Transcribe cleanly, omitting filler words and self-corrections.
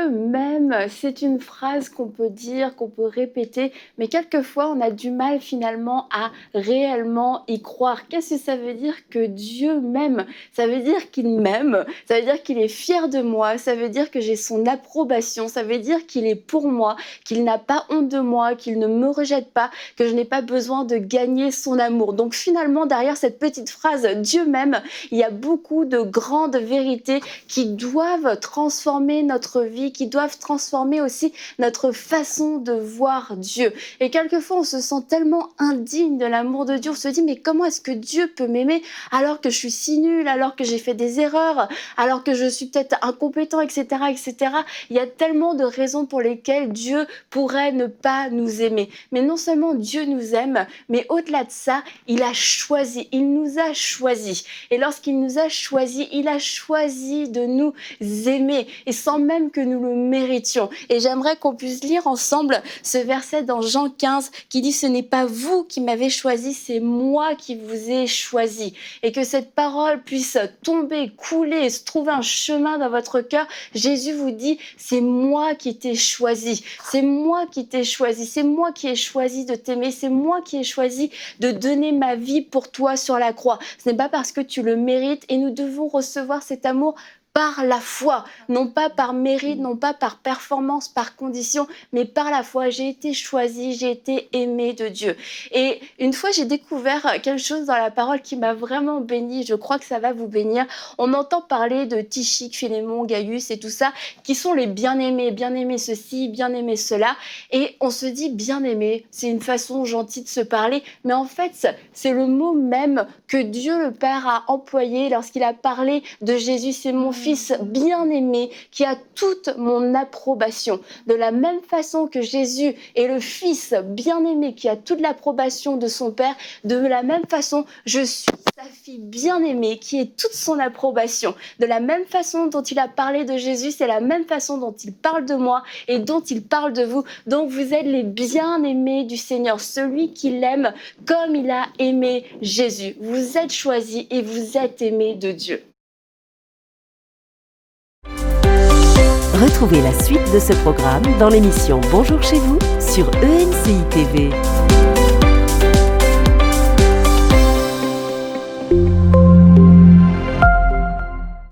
Dieu m'aime, c'est une phrase qu'on peut dire, qu'on peut répéter, mais quelquefois on a du mal finalement à réellement y croire. Qu'est-ce que ça veut dire que Dieu m'aime? Ça veut dire qu'il m'aime, ça veut dire qu'il est fier de moi, ça veut dire que j'ai son approbation, ça veut dire qu'il est pour moi, qu'il n'a pas honte de moi, qu'il ne me rejette pas, que je n'ai pas besoin de gagner son amour. Donc finalement, derrière cette petite phrase « Dieu m'aime », il y a beaucoup de grandes vérités qui doivent transformer notre vie, qui doivent transformer aussi notre façon de voir Dieu. Et quelquefois, on se sent tellement indigne de l'amour de Dieu, on se dit mais comment est-ce que Dieu peut m'aimer alors que je suis si nulle, alors que j'ai fait des erreurs, alors que je suis peut-être incompétent, etc., etc. Il y a tellement de raisons pour lesquelles Dieu pourrait ne pas nous aimer. Mais non seulement Dieu nous aime, mais au-delà de ça, il a choisi, il nous a choisis. Et lorsqu'il nous a choisis, il a choisi de nous aimer, et sans même que nous le méritions. Et j'aimerais qu'on puisse lire ensemble ce verset dans Jean 15 qui dit « Ce n'est pas vous qui m'avez choisi, c'est moi qui vous ai choisi ». Et que cette parole puisse tomber, couler, se trouver un chemin dans votre cœur. Jésus vous dit « C'est moi qui t'ai choisi, c'est moi qui t'ai choisi, c'est moi qui ai choisi de t'aimer, c'est moi qui ai choisi de donner ma vie pour toi sur la croix. Ce n'est pas parce que tu le mérites, et nous devons recevoir cet amour par la foi, non pas par mérite, non pas par performance, par condition, mais par la foi. J'ai été choisie, j'ai été aimée de Dieu. Et une fois, j'ai découvert quelque chose dans la parole qui m'a vraiment bénie. Je crois que ça va vous bénir. On entend parler de Tychik, Philémon, Gaius et tout ça, qui sont les bien-aimés ceci, bien-aimés cela. Et on se dit bien-aimé, c'est une façon gentille de se parler, mais en fait, c'est le mot même que Dieu le Père a employé lorsqu'il a parlé de Jésus. C'est mon Fils bien-aimé qui a toute mon approbation. De la même façon que Jésus est le Fils bien-aimé qui a toute l'approbation de son Père, de la même façon, je suis sa fille bien-aimée qui est toute son approbation. De la même façon dont il a parlé de Jésus, c'est la même façon dont il parle de moi et dont il parle de vous. Donc vous êtes les bien-aimés du Seigneur, celui qui l'aime comme il a aimé Jésus. Vous êtes choisis et vous êtes aimés de Dieu. Retrouvez la suite de ce programme dans l'émission Bonjour chez vous sur EMCI TV.